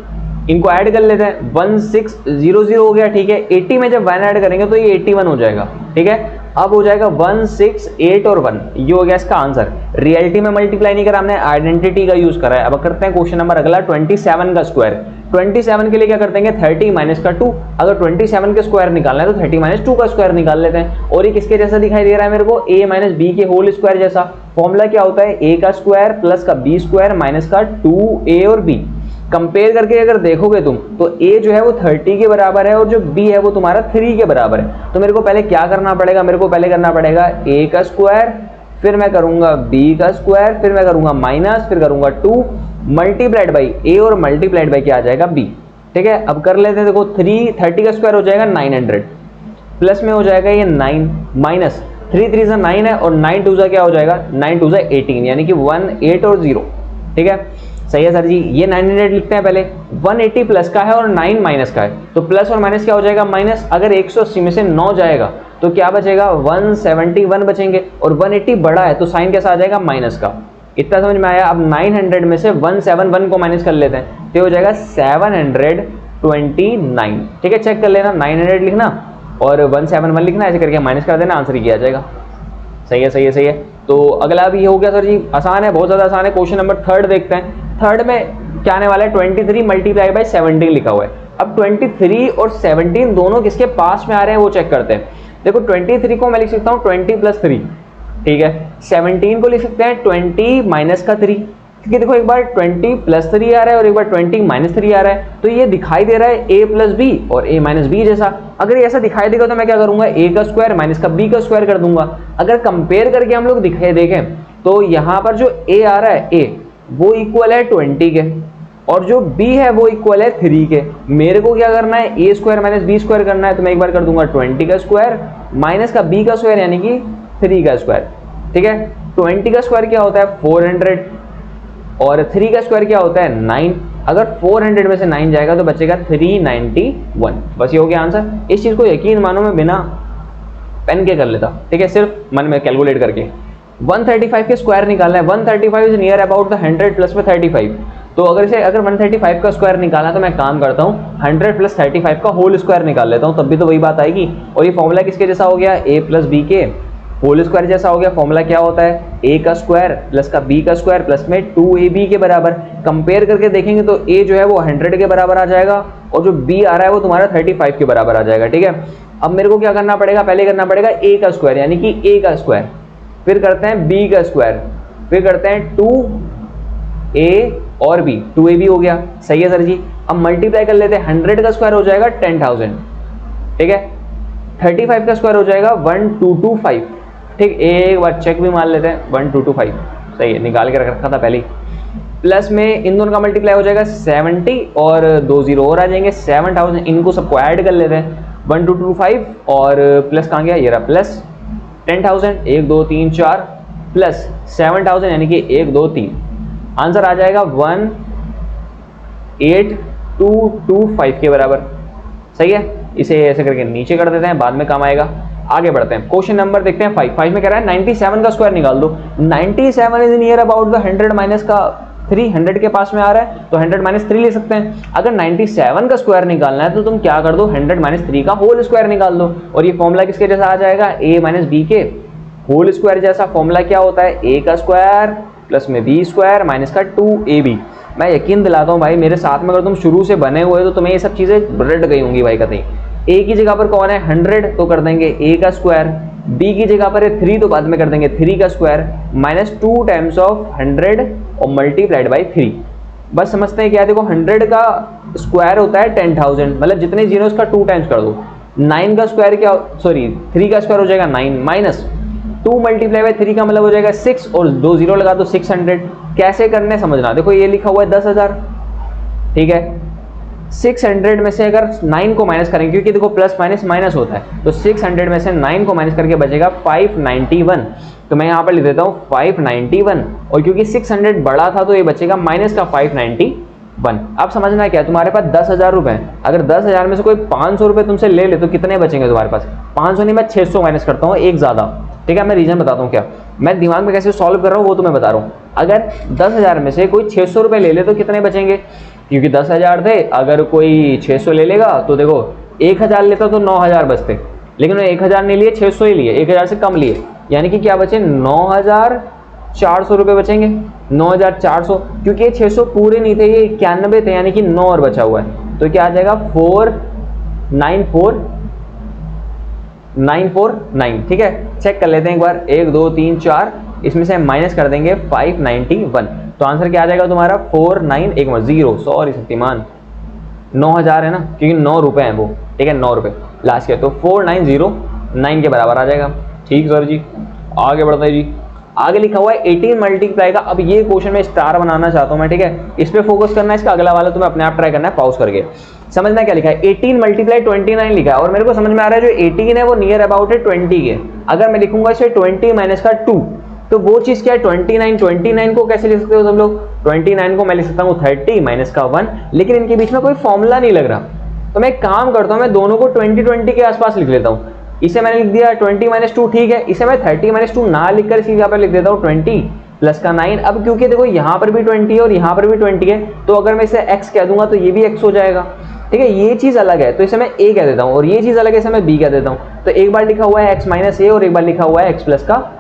इनको ऐड कर लेते हैं, 1600 हो गया, ठीक है। 80 में जब 1 ऐड करेंगे तो ये 81 हो जाएगा, ठीक है। अब हो जाएगा 168 और 1, ये हो गया इसका आंसर। रियलिटी में मल्टीप्लाई नहीं करा हमने, आइडेंटिटी का यूज करा है। अब करते हैं क्वेश्चन नंबर अगला, 27 का स्क्वायर। 27 के लिए क्या करते हैं, 30 - का 2। अगर 27 के स्क्वायर निकालना है तो 30 - 2 का स्क्वायर निकाल लेते हैं। और ये किसके जैसा दिखाई दे रहा है मेरे को, a - b के होल स्क्वायर जैसा। फॉर्मूला क्या होता है, a का स्क्वायर प्लस का b स्क्वायर माइनस का 2a और b। कंपेयर करके अगर देखोगे तुम तो a जो है वो 30 के बराबर है और जो b है वो तुम्हारा 3 के बराबर है। तो मेरे को पहले क्या करना पड़ेगा, मेरे को पहले करना पड़ेगा a का स्क्वायर, फिर मैं करूंगा b का स्क्वायर, फिर मैं करूंगा माइनस, फिर करूंगा 2 मल्टीप्लाइड बाई a और मल्टीप्लाइड बाई क्या आ जाएगा b, ठीक है। अब कर लेते हैं, देखो 30 का स्क्वायर हो जाएगा 900, प्लस में हो जाएगा ये 9 माइनस 3 3 9 है और 9 2 क्या हो जाएगा, 9 2 18, यानी कि 1 8 और 0, ठीक है। सही है सर जी। ये 900 लिखते हैं पहले, 180 प्लस का है और 9 माइनस का है, तो प्लस और माइनस क्या हो जाएगा, माइनस। अगर 180 में से 9 जाएगा तो क्या बचेगा, 171 बचेंगे और 180 बड़ा है तो साइन कैसा आ जाएगा, माइनस का। इतना समझ में आया। अब 900 में से 171 को माइनस कर लेते हैं तो हो जाएगा 729, ठीक है। चेक कर लेना, 900 लिखना और 171 लिखना, ऐसे करके माइनस कर देना, आंसर ही किया जाएगा। सही है, सही है, सही है। तो अगला भी ये हो गया सर जी, आसान है, बहुत ज़्यादा आसान है। क्वेश्चन नंबर 3 देखते हैं। 3 में क्या आने वाला है, 23 मल्टीप्लाई बाई 17 लिखा हुआ है। अब 23 और 17 दोनों किसके पास में आ रहे हैं वो चेक करते हैं। देखो 23 को मैं लिख सकता हूँ 20 + 3, ठीक है। 17 को लिख सकते हैं 20 माइनस का 3, क्योंकि देखो एक बार 20 + 3 आ रहा है और एक बार 20 - 3 आ रहा है, तो ये दिखाई दे रहा है a + b और a - b जैसा। अगर ये ऐसा दिखाई देगा तो मैं क्या करूंगा, a का स्क्वायर माइनस का b का स्क्वायर कर दूंगा। अगर कंपेयर करके हम लोग दिखाई देखें तो यहाँ पर जो a आ रहा है, a वो इक्वल है 20 के और जो b है वो इक्वल है 3 के। मेरे को क्या करना है, a square minus b square करना है, तो मैं एक बार कर दूंगा 20 का स्क्वायर माइनस का b का स्क्वायर यानी कि 3 का स्क्वायर, ठीक है। 20 का स्क्वायर क्या होता है, 400 और 3 का स्क्वायर क्या होता है, 9। अगर 400 में से 9 जाएगा तो बचेगा 391। बस ये हो गया आंसर। इस चीज को यकीन मानो मैं बिना पेन के कर लेता, ठीक है, सिर्फ मन में कैलकुलेट करके। 135 के स्क्वायर निकालना है, 135 is near about the 100 plus में 35। तो अगर 135 का स्क्वायर निकालना तो मैं काम करता हूँ 100 + 35 का होल स्क्वायर निकाल लेता हूँ, तब भी तो वही बात आएगी। और ये फॉर्मूला किसके जैसा हो गया, a + b के होल स्क्वायर जैसा हो गया। फॉर्मूला क्या होता है, a का स्क्वायर प्लस का b का स्क्वायर प्लस में 2ab के बराबर। कंपेयर करके देखेंगे तो a जो है वो 100 के बराबर आ जाएगा और जो b आ रहा है वो तुम्हारा 35 के बराबर आ जाएगा। ठीक है, अब मेरे को क्या करना पड़ेगा, पहले करना पड़ेगा a का स्क्वायर यानी कि a का स्क्वायर, फिर करते हैं b का स्क्वायर, फिर करते हैं 2a और b, 2ab हो गया। सही है सर जी। अब मल्टीप्लाई कर लेते हैं, 100 का स्क्वायर हो जाएगा 10,000, ठीक है, 35 का स्क्वायर हो जाएगा 1225। ठीक, एक बार चेक भी मान लेते हैं, 1225 सही है, निकाल के रख रखा था पहले ही। प्लस में इन दोनों का मल्टीप्लाई हो जाएगा 70 और 2 जीरो और आ जाएंगे 7000। इनको सबको ऐड कर लेते हैं, 1225 और प्लस कहाँ गया, ये रहा प्लस 10,000, 1 2 3 4 प्लस 7000 यानी कि 1 2 3, आंसर आ जाएगा 18225 के बराबर। सही है, इसे ऐसे करके नीचे कर देते हैं, बाद में काम आएगा। आगे बढ़ते हैं, क्वेश्चन नंबर देखते हैं 5 में कह रहा है 97 का स्क्वायर निकाल दो। 97 is near about the 100 minus का 3, 100 के पास में आ रहा है तो 100 माइनस 3 ले सकते हैं। अगर 97 का स्क्वायर निकालना है तो तुम क्या कर दो, 100 माइनस 3 का होल स्क्वायर निकाल दो और ये फॉर्मूला किसके जैसा आ जाएगा, a माइनस बी के होल स्क्वायर जैसा। फॉर्मूला क्या होता है, a का स्क्वायर प्लस में b स्क्वायर माइनस का 2ab। मैं यकीन दिलाता हूँ भाई, मेरे साथ में अगर तुम शुरू से बने हुए तो तुम्हें ये सब चीजें रट गई होंगी भाई कतई। a की जगह पर कौन है 100 तो कर देंगे a का स्क्वायर, b की जगह पर है 3 तो बाद में कर देंगे 3 का स्क्वायर माइनस 2 टाइम्स ऑफ 100 और मल्टीप्लाइड बाई 3। बस समझते हैं क्या, देखो 100 का स्क्वायर होता है 10,000, मतलब जितने जीरो उसका 2 टाइम्स कर दो। 9 का स्क्वायर क्या, सॉरी 3 का स्क्वायर हो जाएगा 9 माइनस 2 मल्टीप्लाई बाई 3 का मतलब हो जाएगा 6 और 2 जीरो लगा दो 600। कैसे करने समझना, देखो ये लिखा हुआ है 10,000, ठीक है, 600 में से अगर 9 को माइनस करेंगे, क्योंकि देखो प्लस माइनस माइनस होता है, तो 600 में से 9 को माइनस करके बचेगा 591। तो मैं यहाँ पर लिख देता हूँ 591 और क्योंकि 600 बड़ा था तो ये बचेगा माइनस का 591। अब समझना है क्या, तुम्हारे पास 10,000 रुपए हैं, अगर 10,000 में से कोई 500 रुपए तुमसे ले ले तो कितने बचेंगे तुम्हारे पास, 500 नहीं, मैं 600 माइनस करता हूँ, एक ज्यादा। ठीक है, मैं रीजन बताता हूँ क्या, मैं दिमाग में कैसे सॉल्व कर रहा हूँ वो तुम्हें बता रहा हूँ। अगर 10,000 में से कोई 600 रुपए ले ले तो कितने बचेंगे, क्योंकि 10,000 थे, अगर कोई 600 ले लेगा तो देखो 1,000 लेता तो 9,000 बचते, लेकिन 1,000 नहीं लिए, 600 ही लिए, 1,000 से कम लिए, यानी कि क्या बचे 9,400 रुपए बचेंगे, 9,400, क्योंकि ये 600 पूरे नहीं थे, ये 91 थे, यानी कि 9 और बचा हुआ है, तो क्या आ जाएगा 4,949। ठीक है, चेक कर लेते हैं एक बार, 1 2 3 4, इसमें से माइनस कर देंगे 591, तो आंसर क्या आ जाएगा तुम्हारा 4910, सॉरी शक्तिमान 9,000 है ना, क्योंकि 9 रुपए हैं वो, ठीक है 9 रुपए लास्ट के, तो 4909 के बराबर आ जाएगा। ठीक सर जी, आगे बढ़ते हैं जी। आगे लिखा हुआ है 18 मल्टीप्लाई का, अब ये क्वेश्चन में स्टार बनाना चाहता हूं मैं, ठीक है, इस पे फोकस करना है, इसका अगला वाला तुम्हें अपने आप ट्राई करना है पॉज करके। समझना क्या लिखा है, 18 मल्टीप्लाई 29 लिखा है और मेरे को समझ में आ रहा है जो 18 है वो नियर अबाउट है 20 के। अगर मैं लिखूंगा इसे 20 माइनस का 2 तो वो चीज क्या है 29 को कैसे लिख सकते हो तुम लोग, 29 को मैं लिख सकता हूँ 30 माइनस का 1, लेकिन इनके बीच में कोई फॉर्मूला नहीं लग रहा, तो मैं एक काम करता हूँ, मैं दोनों को 20 के आसपास लिख लेता हूँ। इसे मैंने लिख दिया 20 माइनस 2, ठीक है, इसे मैं 30 माइनस 2 ना लिखकर इसी जगह पर लिख देता हूँ 20 प्लस का 9। अब क्योंकि देखो यहाँ पर भी 20 है और यहाँ पर भी 20 है, तो अगर मैं इसे x कह दूंगा तो ये भी x हो जाएगा, ठीक है, ये चीज अलग है तो इसे मैं a कह देता हूँ और ये चीज अलग है इसे मैं b कह देता हूँ। तो एक बार लिखा हुआ है x माइनस a और एक बार लिखा हुआ है x प्लस का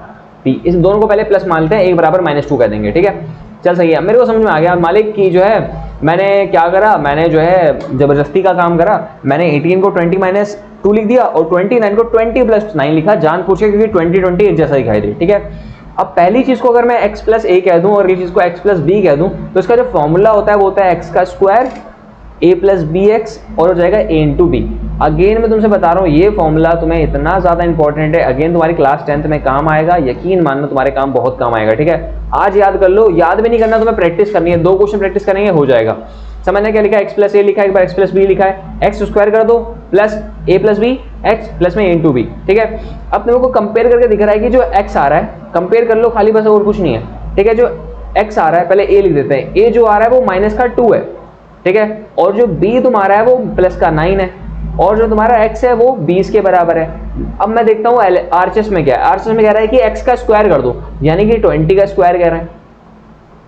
b, इस दोनों को पहले प्लस मानते हैं, एक बराबर -2 कह देंगे, ठीक है, चल सही है, मेरे को समझ में आ गया मालिक की जो है मैंने क्या करा, मैंने जो है जबरदस्ती का काम करा, मैंने 18 को 20 माइनस 2 लिख दिया और 29 को 20 प्लस 9 लिखा, जान पूछे क्योंकि 20 एक जैसा दिखाई दे, ठीक है। अब पहली चीज को अगर मैं x प्लस a कह दूं और अगली चीज को x प्लस b कह दूं तो इसका जो फॉर्मूला होता है वो होता है x का square a plus B X और हो जाएगा a इंटू बी। अगेन मैं तुमसे बता रहा हूँ ये फॉर्मूला तुम्हें इतना ज्यादा इंपॉर्टेंट है, अगेन तुम्हारी क्लास 10th में काम आएगा, यकीन मानना तुम्हारे काम बहुत काम आएगा, ठीक है। आज याद कर लो, याद भी नहीं करना तुम्हें, प्रैक्टिस करनी है, 2 क्वेश्चन प्रैक्टिस करेंगे हो जाएगा। समझना क्या लिखा है, x प्लस a लिखा है, एक बार x प्लस b लिखा है, x स्क्वायर कर दो plus a plus B x plus में a इंटू बी, ठीक है। अब तुम को कंपेयर करके दिख रहा है कि जो x आ रहा है कंपेयर कर लो खाली, बस और कुछ नहीं है, ठीक है। जो x आ रहा है पहले a लिख देते हैं, a जो आ रहा है वो माइनस का 2 है, ठीक है, और जो b तुम्हारा है वो प्लस का 9 है और जो तुम्हारा x है वो 20 के बराबर है। अब मैं देखता हूँ आरएचएस में क्या है, आरएचएस में कह रहा है कि x का स्क्वायर कर दो, यानी कि 20 का स्क्वायर कह रहे हैं,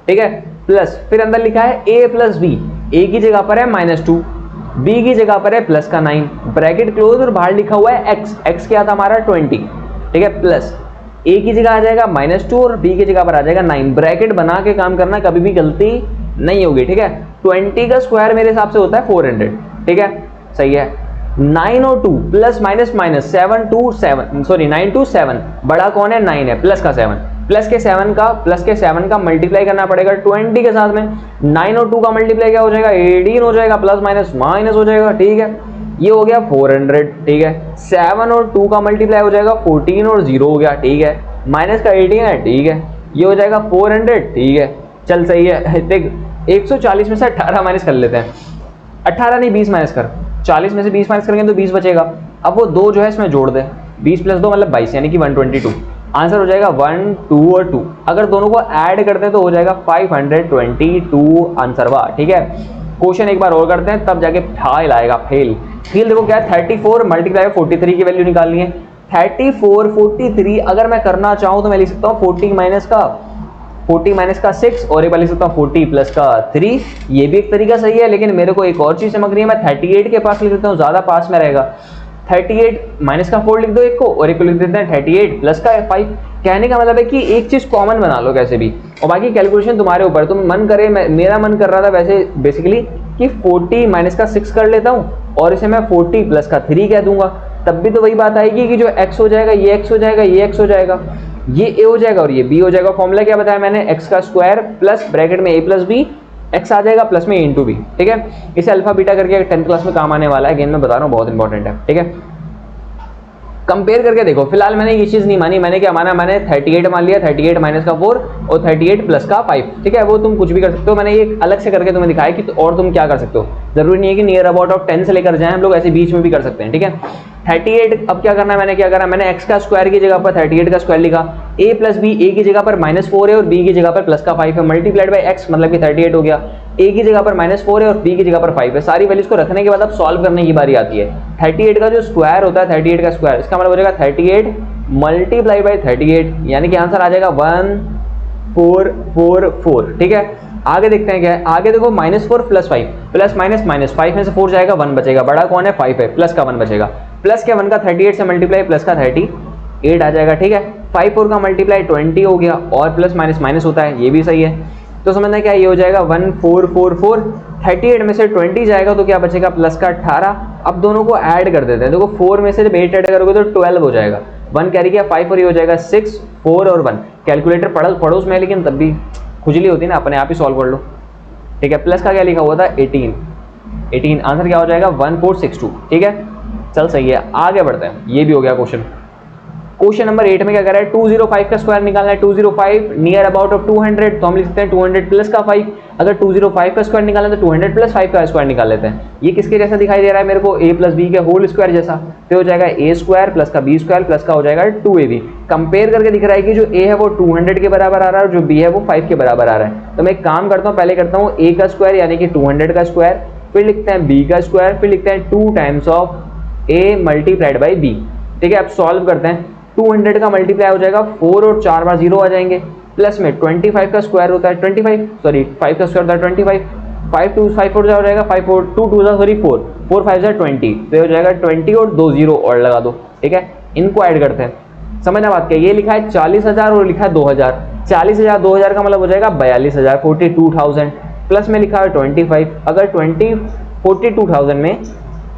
ठीक है, प्लस फिर अंदर लिखा है a प्लस बी, a की जगह पर है -2, b की जगह पर है प्लस का 9, ब्रैकेट क्लोज और बाहर लिखा हुआ है x क्या था हमारा 20, ठीक है, प्लस ए की जगह आ जाएगा -2 और बी की जगह पर आ जाएगा 9। ब्रैकेट बना के काम करना, कभी भी गलती नहीं होगी, ठीक है। 20 का स्क्वायर मेरे हिसाब से होता है 400, ठीक है, सही है। 9 और 2 प्लस माइनस माइनस 7 2 7 सॉरी 9 2 7, बड़ा कौन है 9 है, प्लस का 7, प्लस के 7 का मल्टीप्लाई करना पड़ेगा 20 के साथ में। 9 और 2 का मल्टीप्लाई क्या हो जाएगा 18 हो जाएगा, प्लस माइनस माइनस हो जाएगा, ठीक है, ये हो गया 400, ठीक है। 7 और 2 का मल्टीप्लाई हो जाएगा 14 और 0 हो गया, ठीक है, माइनस का 18 है, ठीक है, ये हो जाएगा 400, ठीक है, चल सही है। देख 140 में से 18 माइनस कर लेते हैं, 18 नहीं 20 माइनस कर, 40 में से 20 माइनस करेंगे तो 20 बचेगा। अब वो 2 जो है इसमें जोड़ दे, 20 + 2 मतलब 22, यानी कि 122। आंसर हो जाएगा 1 2 और 2। अगर दोनों को ऐड करते हैं तो हो जाएगा 522 आंसर हुआ, ठीक है। क्वेश्चन एक बार और करते हैं, तब जाके फेल आएगा, फेल। देखो क्या है, 34 मल्टीप्लाई 43 की वैल्यू निकालनी है। 34 43 अगर मैं करना चाहूँ तो मैं लिख सकता हूँ 40 माइनस का 6 और एक बार लिख सकता हूँ 40 प्लस का 3। ये भी एक तरीका सही है, लेकिन मेरे को एक और चीज समझ रही है, मैं 38 के पास लिख देता हूँ, ज्यादा पास में रहेगा। 38 माइनस का 4 लिख दो एक को, और एक को लिख देते हैं 38 प्लस का 5। कहने का मतलब है कि एक चीज कॉमन बना लो कैसे भी, और बाकी कैलकुलेशन तुम्हारे ऊपर। तुम मन करे, मेरा मन कर रहा था वैसे बेसिकली कि 40 माइनस का 6 कर लेता हूँ और इसे मैं 40 प्लस का 3 कह दूंगा, तब भी तो वही बात आएगी कि जो x हो जाएगा ये x हो जाएगा, ये x हो जाएगा, ये a हो जाएगा और ये b हो जाएगा। फॉर्मूला क्या बताया मैंने, x का स्क्वायर प्लस ब्रैकेट में a प्लस b, x आ जाएगा प्लस में a इंटू बी, ठीक है। इसे अल्फा बीटा करके 10th क्लास में काम आने वाला है, अगेन मैं बता रहा हूँ, बहुत इंपॉर्टेंट है, ठीक है। कंपेयर करके देखो, फिलहाल मैंने ये चीज नहीं मानी, मैंने क्या माना, मैंने 38 मान लिया, 38 माइनस का 4 और 38 प्लस का 5, ठीक है। वो तुम कुछ भी कर सकते हो, मैंने ये अलग से करके तुम्हें दिखाया कि और तुम क्या कर सकते हो। जरूरी नहीं है कि नियर अबाउट ऑफ 10 से लेकर जाएं, हम लोग ऐसे बीच में भी कर सकते हैं, ठीक है। 38 अब क्या करना है, मैंने क्या करा, मैंने x का स्क्वायर की जगह पर 38 का स्क्वायर लिखा, a प्लस बी, a की जगह पर -4 है और b की जगह पर प्लस का 5 है, मल्टीप्लाइड बाय x मतलब कि 38 हो गया। a की जगह पर -4 है और b की जगह पर 5 है। सारी वैल्यूज को रखने के बाद अब सॉल्व करने की बारी आती है। 38 का जो स्क्वायर होता है, 38 का स्क्वायर, इसका मतलब हो जाएगा 38 मल्टीप्लाई बाय 38, यानी कि आंसर आ जाएगा 1444, ठीक है। आगे देखते हैं क्या है, आगे देखो -4 प्लस 5 प्लस माइनस माइनस 5 में से 4 जाएगा, 1 बचेगा, बड़ा कौन है 5 है, प्लस का 1 बचेगा, प्लस के 1 का 38 से मल्टीप्लाई प्लस का 38 आ जाएगा, ठीक है। 5 4 का मल्टीप्लाई 20 हो गया, और प्लस माइनस माइनस होता है, ये भी सही है। तो समझना क्या, ये हो जाएगा 1444, 38 में से 20 जाएगा तो क्या बचेगा, प्लस का 18। अब दोनों को ऐड कर देते हैं, देखो 4 में से जब 8 ऐड करोगे तो 12 हो जाएगा, 1 कैरी किया, 5 और ये हो जाएगा 6, 4 और 1। कैलकुलेटर पड़ोस में है, लेकिन तब भी खुजली होती है ना, अपने आप ही सॉल्व कर लो, ठीक है। प्लस का क्या लिखा हुआ था 18, आंसर क्या हो जाएगा 1462, ठीक है। चल सही है, आगे बढ़ते हैं, ये भी हो गया क्वेश्चन। क्वेश्चन नंबर 8 में क्या कर रहा है, 205 का स्क्वायर निकालना है। 205 नियर अबाउट ऑफ 200, तो हम लिख सकते हैं 200 प्लस का 5। अगर 205 का स्क्वायर निकालना है तो 200 प्लस 5 का स्क्वायर निकाल लेते हैं। ये किसके जैसा दिखाई दे रहा है मेरे को, a प्लस बी के होल स्क्वायर जैसा, तो हो जाएगा a स्क्वायर प्लस का b स्क्वायर प्लस का हो जाएगा 2ab। कंपेयर करके दिख रहा है कि जो a है वो 200 के बराबर आ रहा है और जो b है वो 5 के बराबर आ रहा है। तो मैं एक काम करता हूँ, पहले करता हूँ a का स्क्वायर यानी कि 200 का स्क्वायर, फिर लिखते हैं b का स्क्वायर, फिर लिखते हैं 2 times of a multiplied by b, ठीक है। अब सॉल्व करते हैं, 200 का मल्टीप्लाई हो जाएगा 4 और 4 बार 0 आ जाएंगे, प्लस में 25 का स्क्वायर होता है 25, सॉरी 5 का स्क्वायर होता है 25, 5 2 5 4 हो जाएगा, 5 4 2 2 सॉरी 4 4 5 20, तो ये हो जाएगा 20 और 2 0 और लगा दो, ठीक है। इनको ऐड करते हैं, समझना बात क्या, ये लिखा है 40,000 और लिखा है 2,000, 40,000 2,000 का मतलब हो जाएगा 42,000 42,000, प्लस में लिखा है 25, अगर 42,000 में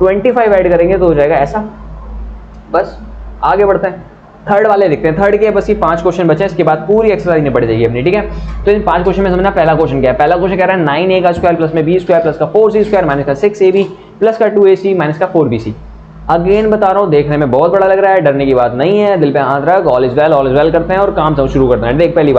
25 ऐड करेंगे तो हो जाएगा ऐसा। बस आगे बढ़ते हैं, थर्ड वाले देखते हैं। थर्ड के बस ये 5 क्वेश्चन बचे हैं, इसके बाद पूरी एक्सरसाइज निपट जाएगी अपनी, ठीक है। तो इन 5 क्वेश्चन में समझना पहला क्वेश्चन क्या है। पहला क्वेश्चन कह रहा है 9a का स्क्वायर प्लस में b स्क्वायर प्लस का 4c स्क्वायर माइनस का 6ab प्लस का 2ac माइनस का 4bc। अगेन बता रहा हूँ, देखने में बहुत बड़ा लग रहा है, डरने की बात नहीं है, दिल पे हाथ रख, ऑल इज वेल करते हैं और काम सब शुरू करते हैं। देख पहली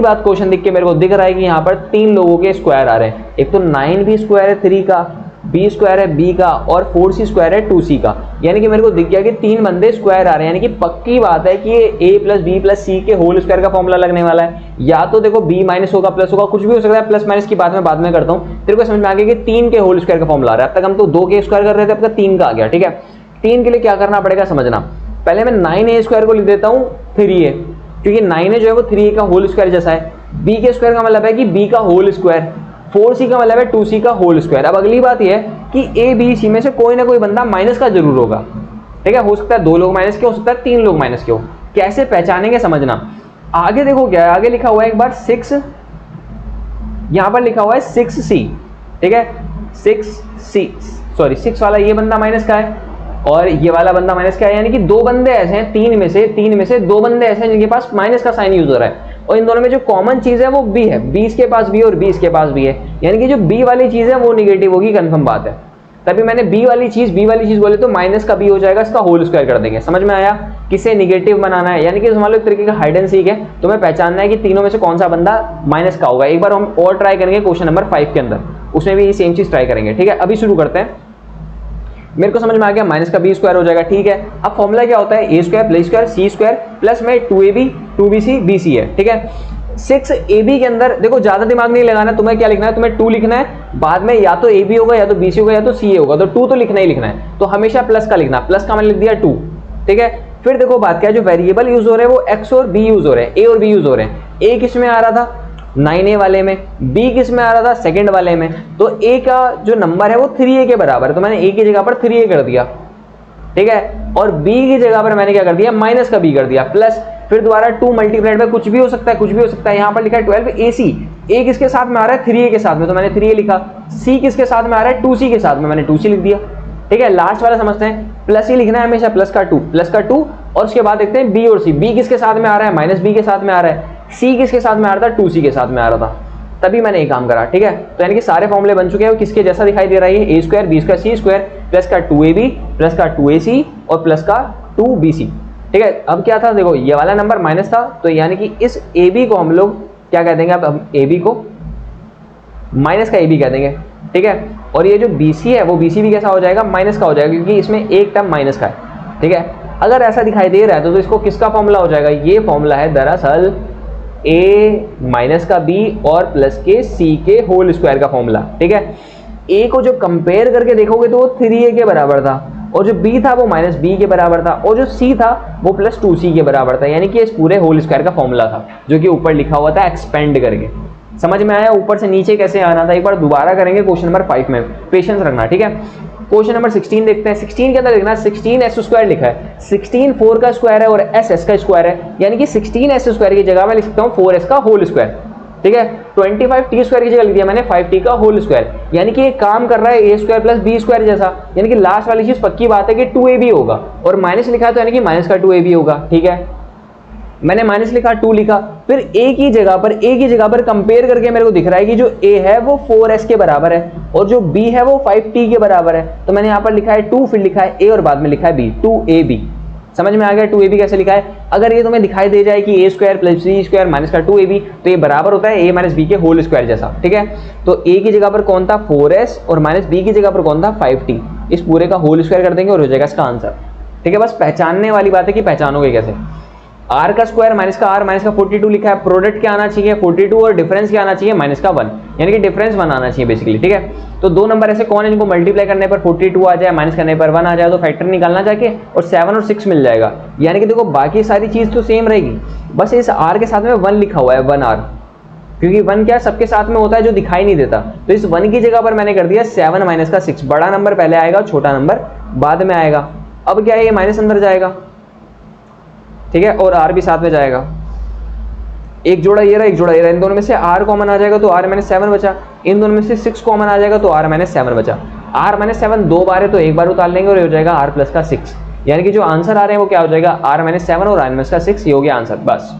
बात क्वेश्चन दिख के मेरे को दिख रहा है कि यहाँ पर 3 लोगों के स्क्वायर आ रहे हैं। एक तो 9b स्क्वायर है 3 का, b स्क्वायर है b का और 4c स्क्वायर है 2c का, यानी कि मेरे को दिख गया कि 3 बंदे स्क्वायर आ रहे हैं, यानी कि पक्की बात है कि ये a प्लस बी प्लस सी के होल स्क्वायर का फॉर्मूला लगने वाला है। या तो देखो b माइनस होगा प्लस होगा, कुछ भी हो सकता है, प्लस माइनस की बात मैं बाद में करता हूँ। तेरे को समझ में आ गया कि 3 के होल स्क्वायर का फॉर्मूला आ रहा है। अब तक हम तो 2 के स्क्वायर कर रहे थे, अब तक 3 का आ गया, ठीक है। 3 के लिए क्या करना पड़ेगा समझना, पहले मैं 9a स्क्वायर को लिख देता हूँ 3a, क्योंकि 9a जो है वो 3a का होल स्क्वायर जैसा है। b के स्क्वायर का मतलब है कि b का होल स्क्वायर, 4c का मतलब है 2c का होल स्क्वायर। अब अगली बात यह है कि a b c में से कोई ना कोई बंदा माइनस का जरूर होगा, ठीक है। हो सकता है 2 लोग माइनस के, हो सकता है 3 लोग माइनस के हो, कैसे पहचानेंगे समझना। आगे देखो क्या है, आगे लिखा हुआ है एक बार 6, यहां पर लिखा हुआ है 6C, ठीक है 6C, सॉरी 6 वाला ये बंदा माइनस का है और ये वाला बंदा माइनस का है, यानी कि दो बंदे ऐसे हैं, तीन में से दो बंदे ऐसे हैं जिनके पास माइनस का साइन यूज हो रहा है, और इन दोनों में जो कॉमन चीज है वो B है, 20 के पास B और 20 के पास B है, यानी कि जो B वाली चीज है वो निगेटिव होगी, कंफर्म बात है। तभी मैंने B वाली चीज बोले तो माइनस का B हो जाएगा, इसका होल स्क्वायर कर देंगे। समझ में आया, किसे निगेटिव बनाना है, यानी कि मान लो एक तरीके का हाइड एंड सीक है, तुम्हें पहचानना है कि तीनों में से कौन सा बंदा माइनस का होगा। एक बार हम और ट्राई करेंगे क्वेश्चन नंबर 5 के अंदर, उसमें भी सेम चीज ट्राई करेंगे, ठीक है। अभी शुरू करते हैं। मेरे को समझ में आ गया माइनस का B स्क्वायर हो जाएगा, ठीक है। अब फॉर्मूला क्या होता है, A square plus square C square plus में 2AB 2BC BC है, ठीक है। 6AB के अंदर देखो ज्यादा दिमाग नहीं लगाना, तुम्हें क्या लिखना है, तुम्हें 2 लिखना है, बाद में या तो AB होगा या तो BC होगा या तो CA होगा, तो 2 तो लिखना ही लिखना है, तो हमेशा प्लस का लिखना, प्लस का मैंने लिख दिया 2, ठीक है। फिर देखो बात क्या है, जो वेरिएबल यूज हो रहे हैं वो X और B यूज हो रहे हैं, A और B यूज हो रहे हैं। A किस में आ रहा था 9A वाले में, B किस में आ रहा था सेकंड वाले में, तो A का जो नंबर है वो 3A के बराबर है, तो मैंने A की जगह पर 3A कर दिया, ठीक है, और B की जगह पर मैंने क्या कर दिया, माइनस का B कर दिया, प्लस फिर दोबारा 2 मल्टीप्लाइड बाय कुछ भी हो सकता है, कुछ भी हो सकता है। यहाँ पर लिखा है 12AC, A किसके साथ में आ रहा है 3A के साथ में, तो मैंने 3A लिखा। C किसके साथ में आ रहा है 2C के साथ में, मैंने 2C लिख दिया, ठीक है। लास्ट वाला समझते हैं, प्लस ही लिखना है हमेशा, प्लस का 2 और उसके बाद देखते हैं B और C। B किसके साथ में आ रहा है, माइनस B के साथ में आ रहा है। C किसके साथ में आ रहा था, 2C के साथ में आ रहा था, तभी मैंने ये काम करा, ठीक है। तो यानी कि सारे फॉर्मूले बन चुके हैं, किसके जैसा दिखाई दे रहा है, A square B square C square plus का 2AB प्लस का 2AC और प्लस का 2BC, ठीक है। अब क्या था, देखो ये वाला नंबर माइनस था, तो यानी कि इस AB को हम लोग क्या कह देंगे, अब हम AB को माइनस का AB कह देंगे, ठीक है। और ये जो BC है वो BC भी कैसा हो जाएगा, माइनस का हो जाएगा, क्योंकि इसमें एक टर्म माइनस का है, ठीक है। अगर ऐसा दिखाई दे रहा है तो इसको किसका फॉर्मूला हो जाएगा, ये फॉर्मूला है दरअसल A माइनस का B और प्लस के C के होल स्क्वायर का फॉर्मूला, ठीक है। A को जो कंपेयर करके देखोगे तो वो 3A के बराबर था, और जो B था वो माइनस B के बराबर था, और जो C था वो प्लस 2C के बराबर था, यानी कि इस पूरे होल स्क्वायर का फॉर्मूला था, जो कि ऊपर लिखा हुआ था एक्सपेंड करके। समझ में आया ऊपर से नीचे कैसे आना था, एक बार दोबारा करेंगे क्वेश्चन नंबर 5 में, पेशेंस रखना, ठीक है। क्वेश्चन नंबर 16 देखते हैं। 16 के अंदर देखना 16s स्क्वायर लिखा है, 16 4 का स्क्वायर है और s का स्क्वायर है, यानी कि 16s स्क्वायर की जगह मैं लिख सकता हूँ 4s का होल स्क्वायर, ठीक है। 25t स्क्वायर की जगह लिख दिया मैंने 5t का होल स्क्वायर, यानी कि ये काम कर रहा है a square plus b square जैसा, यानी कि लास्ट वाली चीज पक्की बात है कि 2ab होगा, और माइनस लिखा है तो यानी कि माइनस का 2ab होगा, ठीक है। मैंने माइनस लिखा 2 लिखा, फिर a की जगह पर कंपेयर करके मेरे को दिख रहा है कि जो a है वो 4s के बराबर है और जो b है वो 5t के बराबर है, तो मैंने यहाँ पर लिखा है 2, फिर लिखा है a और बाद में लिखा है b, 2ab। समझ में आ गया 2ab कैसे लिखा है। अगर ये तुम्हें दिखाई दे जाए कि a square plus b square minus का 2ab, तो ये बराबर होता है a माइनस b के होल स्क्वायर जैसा, ठीक है। तो a की जगह पर कौन था 4s और माइनस b की जगह पर कौन था 5t, इस पूरे का होल स्क्वायर कर देंगे और हो जाएगा इसका आंसर, ठीक है। बस पहचानने वाली बात है कि पहचानोगे कैसे। r का स्क्वायर माइनस का r माइनस का 42 लिखा है, प्रोडक्ट क्या आना चाहिए 42 और डिफरेंस क्या आना चाहिए माइनस का 1, यानी कि डिफरेंस 1 आना चाहिए बेसिकली, ठीक है। तो दो नंबर ऐसे कौन है जिनको मल्टीप्लाई करने पर 42 आ जाए, माइनस करने पर 1 आ जाए, तो फैक्टर निकालना जाके और 7 और 6 मिल जाएगा, यानी कि देखो बाकी सारी चीज तो सेम रहेगी, बस इस r के साथ में 1 लिखा हुआ है, 1r, क्योंकि 1 क्या सबके साथ में होता है जो दिखाई नहीं देता, तो इस 1 की जगह पर मैंने कर दिया 7 माइनस का 6, बड़ा नंबर पहले आएगा, छोटा नंबर बाद में आएगा। अब क्या है, ये माइनस अंदर जाएगा, ठीक है, और r भी साथ में जाएगा, एक जोड़ा ये रहा एक जोड़ा ये रहा, इन दोनों में से r कॉमन आ जाएगा तो r माइनस 7 बचा, इन दोनों में से 6 कॉमन आ जाएगा तो r माइनस 7 बचा। r माइनस 7 दो बार है तो एक बार उतार लेंगे और ये हो जाएगा r प्लस का 6, यानी कि जो आंसर आ रहे हैं वो क्या हो जाएगा r माइनस 7 और r माइनस का 6, ये हो गया आंसर। बस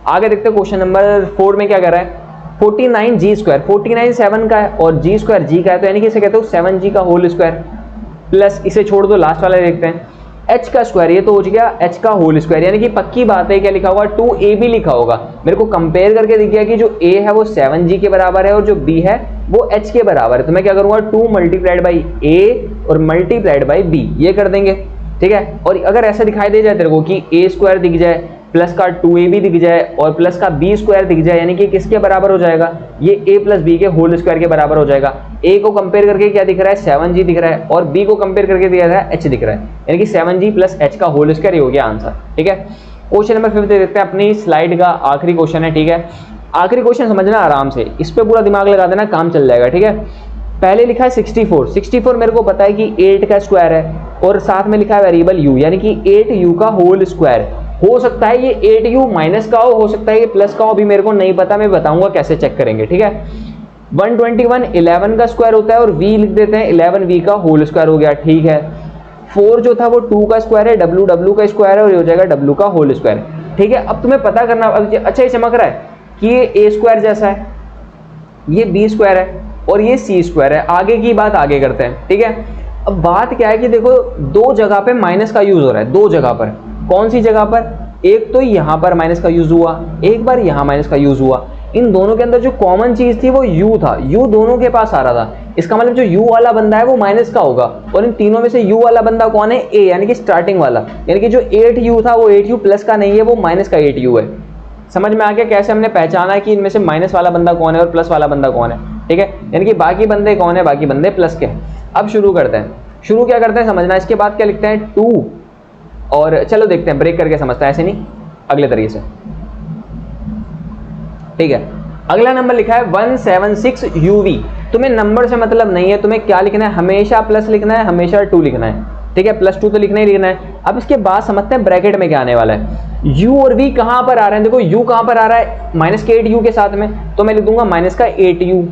आगे देखते हैं क्वेश्चन नंबर 4 में क्या कर रहा है, 49g स्क्वायर, 49 7 का है और g स्क्वायर g का है, तो यानी कि इसे कहते हो 7g का होल स्क्वायर, प्लस इसे छोड़ दो लास्ट वाला देखते हैं h का स्क्वायर, ये तो हो गया h का होल स्क्वायर, यानी कि पक्की बात है क्या लिखा होगा 2ab लिखा होगा। मेरे को कंपेयर करके दिख गया कि जो a है वो 7g के बराबर है और जो b है वो h के बराबर है, तो मैं क्या करूंगा 2 मल्टीप्लाइड बाई a और मल्टीप्लाइड बाई b, ये कर देंगे, ठीक है। और अगर ऐसा दिखाई दे जाए तेरे को कि a स्क्वायर दिख जाए प्लस का 2ab दिख जाए और प्लस का b स्क्वायर दिख जाए, यानी कि किसके बराबर हो जाएगा, ये a प्लस b के होल स्क्वायर के बराबर हो जाएगा। a को कंपेयर करके क्या दिख रहा है 7g दिख रहा है और b को कंपेयर करके दिया रहा है h दिख रहा है, यानी कि 7g प्लस h का होल स्क्वायर हो गया आंसर, ठीक है। क्वेश्चन नंबर 5 देखते हैं, अपनी स्लाइड का आखिरी क्वेश्चन है, ठीक है। आखिरी क्वेश्चन समझना आराम से, इस पर पूरा दिमाग लगा देना, काम चल जाएगा, ठीक है। पहले लिखा है 64 मेरे को पता है कि 8 का स्क्वायर है और साथ में लिखा है वेरिएबल u, यानी कि 8u का होल स्क्वायर, हो सकता है ये 8u माइनस का हो सकता है ये प्लस का हो, अभी मेरे को नहीं पता, मैं बताऊंगा कैसे चेक करेंगे, ठीक है। 121 11 का स्क्वायर होता है और v लिख देते हैं 11v का होल स्क्वायर हो गया, ठीक है। 4 जो था वो 2 का स्क्वायर है, w का स्क्वायर है और ये हो जाएगा w का होल स्क्वायर, ठीक है। अब तुम्हें पता करना, अब अच्छा ये चमक रहा है कि ये a स्क्वायर जैसा है, ये b स्क्वायर है और ये c स्क्वायर है। आगे की बात आगे करते हैं, ठीक है। अब बात क्या है कि देखो दो जगह पे माइनस का यूज हो रहा है, दो जगह पर। कौन सी जगह पर? एक तो यहां पर माइनस का यूज हुआ, एक बार यहां माइनस का यूज हुआ। इन दोनों के अंदर जो कॉमन चीज थी वो u था, u दोनों के पास आ रहा था। इसका मतलब जो u वाला बंदा है वो माइनस का होगा, और इन तीनों में से u वाला बंदा कौन है? a, यानी कि स्टार्टिंग वाला। यानी कि जो 8u था वो 8u प्लस का नहीं है, वो माइनस का 8u है। समझ में आ गया कैसे हमने पहचाना है कि इनमें से माइनस वाला बंदा कौन है और प्लस वाला बंदा कौन है, ठीक है। यानी कि बाकी बंदे कौन है? बाकी बंदे प्लस के हैं। अब शुरू करते हैं। शुरू क्या करते हैं समझना, इसके बाद क्या लिखते हैं 2, और चलो देखते हैं, ब्रेक करके समझते हैं, ऐसे नहीं अगले तरीके से, ठीक है। अगला नंबर लिखा है 176uv। तुम्हें नंबर से मतलब नहीं है, तुम्हें क्या लिखना है? हमेशा प्लस लिखना है, हमेशा 2 लिखना है, ठीक है। +2 तो लिखना ही लिखना है। अब इसके बाद समझते हैं ब्रैकेट में क्या आने वाला है। u और v कहां पर आ रहे हैं? देखो u कहां पर आ रहा है? -8u के साथ में, तो मैं लिख दूंगा -8u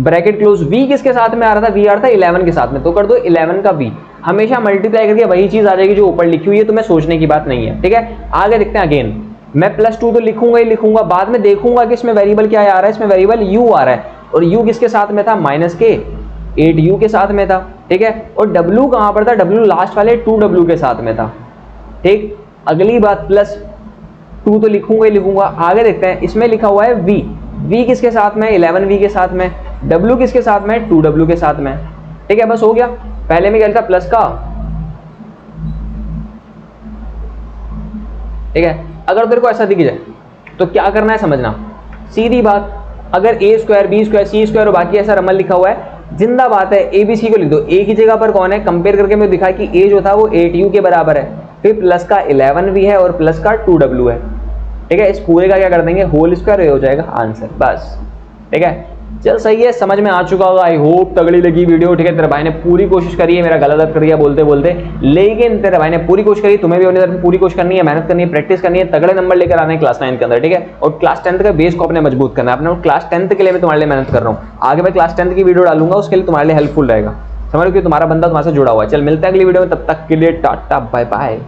ब्रैकेट क्लोज। v किसके साथ में आ रहा था? v आ रहा था 11 के साथ में, तो कर दो 11 का v। हमेशा मल्टीप्लाई करके वही चीज आ जाएगी जो ऊपर लिखी हुई है, तुम्हें सोचने की बात नहीं है, ठीक है। आगे देखते हैं। अगेन मैं +2 तो लिखूंगा ही लिखूंगा, बाद में देखूंगा कि इसमें वेरिएबल क्या आ रहा है। इसमें वेरिएबल u आ रहा है, और u किसके साथ में था? -8u के साथ में था, ठीक है। और w कहां पर था? w लास्ट वाले 2w के साथ में था, ठीक। अगली बात +2 तो लिखूंगा ही लिखूंगा। आगे देखते हैं, इसमें लिखा हुआ है v किसके साथ में? 11v के साथ में। w किसके साथ में? 2w के साथ में, ठीक है। बस हो गया। पहले में क्या था? प्लस का, ठीक है। अगर तेरे को ऐसा दिख जाए तो क्या करना है समझना, सीधी बात। अगर a square b square c square और बाकी ऐसा रमल लिखा हुआ है, जिंदा बात है a b c को लिख दो। a की जगह पर कौन है? कंपेयर करके मैं दिखा कि a जो था वो 8u के बराबर है, फिर प्लस का 11v है और प्लस का 2w है, ठीक है। इस पूरे का क्या कर देंगे? होल स्क्वायर हो जाएगा आंसर, बस, ठीक है। चल सही है, समझ में आ चुका होगा। आई होप तगड़ी लगी वीडियो, ठीक है। तेरे भाई ने पूरी कोशिश करी है, मेरा गला दर्द कर दिया बोलते बोलते, लेकिन तेरे भाई ने पूरी कोशिश करी। तुम्हें भी अपनी तरफ से पूरी कोशिश करनी है, मेहनत करनी है, प्रैक्टिस करनी है, तगड़े नंबर लेकर आने हैं क्लास 9 के अंदर, ठीक है। और क्लास 10 का बेस को अपने मजबूत करना है अपने। क्लास 10 के लिए मैं तुम्हारे लिए मेहनत कर रहा हूँ। आगे मैं क्लास 10 की वीडियो डालूंगा, उसके लिए तुम्हारे लिए हेल्पफुल रहेगा, समझ लो कि तुम्हारा बंदा तुम्हारे से जुड़ा हुआ है। चल मिलता है अगली वीडियो में, तब तक के लिए टाटा बाय बाय।